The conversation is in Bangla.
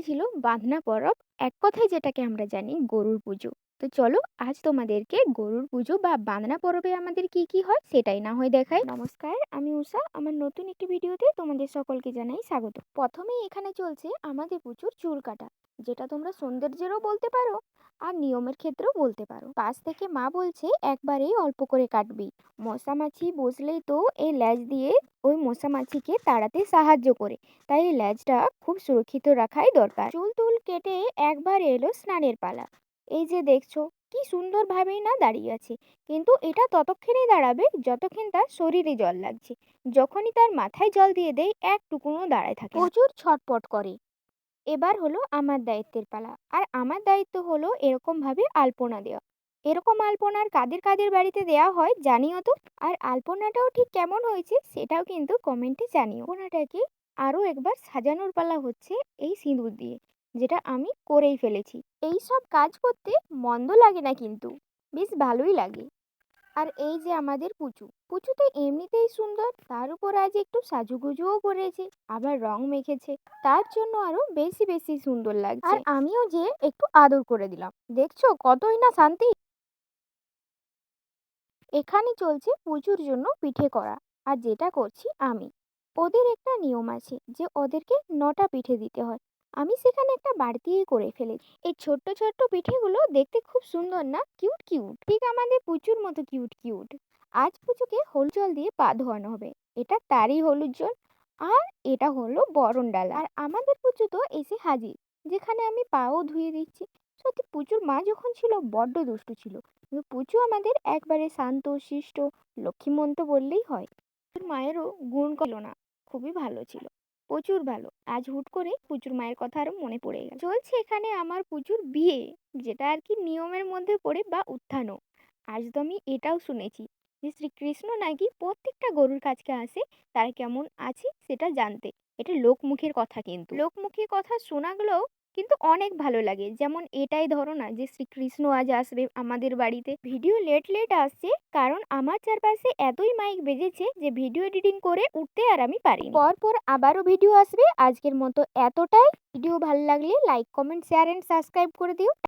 ছিল বাঁধনা পরব, এক কথায় যেটাকে আমরা জানি গরুর পুজো। তো চলো আজ তোমাদেরকে গরুর পুজো বা বাঁধনা পরবে আমাদের কি কি হয় সেটাই না হয় দেখাই। নমস্কার, আমি উষা। আমার নতুন একটি ভিডিওতে তোমাদের সকলকে জানাই স্বাগত। প্রথমেই এখানে চলছে আমাদের প্রচুর চুল কাটা, যেটা তোমরা সৌন্দর্যেরও বলতে পারো আর নিয়মের ক্ষেত্রেও বলতে পারো। পাশ থেকে মা বলছে একবারেই অল্প করে কাটবি, মশা মাছি বসলেই তো এই ল্যাজ দিয়ে ওই মশা মাছিকে তাড়াতে সাহায্য করে, তাই এই ল্যাজটা খুব সুরক্ষিত রাখাই দরকার। চুল টুল কেটে একবার এলো স্নানের পালা। এই যে দেখছো কি সুন্দর ভাবেই না দাঁড়িয়ে আছে, কিন্তু এটা ততক্ষণই দাঁড়াবে যতক্ষণ তার শরীরে জল লাগছে। যখনই তার মাথায় জল দিয়ে দেয় একটুকুনও দাঁড়ায় থাকে না। প্রচুর ছটপট করে। এবার হলো আমার দায়িত্বের পালা, আর আমার দায়িত্ব হলো এরকম ভাবে আলপনা দেওয়া। এরকম আলপনার কাদের কাদের বাড়িতে দেওয়া হয় জানিও তো, আর আলপনাটাও ঠিক কেমন হয়েছে সেটাও কিন্তু কমেন্টে জানিও। আলপনাটাকে আরও একবার সাজানোর পালা হচ্ছে এই সিঁদুর দিয়ে, যেটা আমি করেই ফেলেছি। এই সব কাজ করতে মন্দ লাগে না, কিন্তু বেশ ভালোই লাগে। আর এই যে আমাদের পুচু, পুচু তো এমনিতেই সুন্দর, তার উপর আজ একটু সাজুগুজুও করেছে, আবার রং মেখেছে, তার জন্য আরো বেশি বেশি সুন্দর লাগছে। আর আমিও যে একটু আদর করে দিলাম, দেখছো কতই না শান্তি। এখানে চলছে পুজোর জন্য পিঠে করা, আর যেটা করছি আমি। ওদের একটা নিয়ম আছে যে ওদেরকে 9টা পিঠে দিতে হয়, আমি সেখানে একটা বাড়তিই করে ফেলেছি। এই ছোট্ট ছোট্ট পিঠেগুলো দেখতে খুব সুন্দর না, কিউট কিউট, ঠিক আমাদের পুচুর মতো কিউট কিউট। আজ পুচুকে হলুদ জল দিয়ে পা ধোয়ানো হবে, এটা তারই হলুদ জল। আর এটা হলো বরণ ডালা, আর আমাদের পুচু তো এসে হাজির, যেখানে আমি পাও ধুয়ে দিচ্ছি। সত্যি পুচুর মা যখন ছিল বড্ড দুষ্টু ছিল, কিন্তু পুচু আমাদের একবারে শান্ত শিষ্ট লক্ষ্মীমন্ত বললেই হয়। পুচুর মায়েরও গুণ করলো না, খুবই ভালো ছিল, প্রচুর ভালো। আজ হুট করে পুচুর মায়ের কথা আরো মনে পড়ে গেল। চলছে এখানে আমার পুচুর বিয়ে, যেটা আর কি নিয়মের মধ্যে পড়ে বা উত্থানও। আজ তো আমি এটাও শুনেছি যে শ্রীকৃষ্ণ নাকি প্রত্যেকটা গরুর কাছকে আসে তার কেমন আছে সেটা জানতে। এটা লোকমুখের কথা, কিন্তু লোকমুখের কথা শোনাগুলোও কিন্তু অনেক ভালো লাগে। যেমন এটাই ধরো না যে শ্রীকৃষ্ণ আজ আসবে আমাদের বাড়িতে। ভিডিও লেট লেট আসছে কারণ আমার চারপাশে এতই মাইক বেজেছে যে ভিডিও এডিটিং করে উঠতে আর আমি পারিনি। পরপর আবারও ভিডিও আসবে, আজকের মতো এতটাই। ভিডিও ভালো লাগলে like comment share and subscribe করে দিও।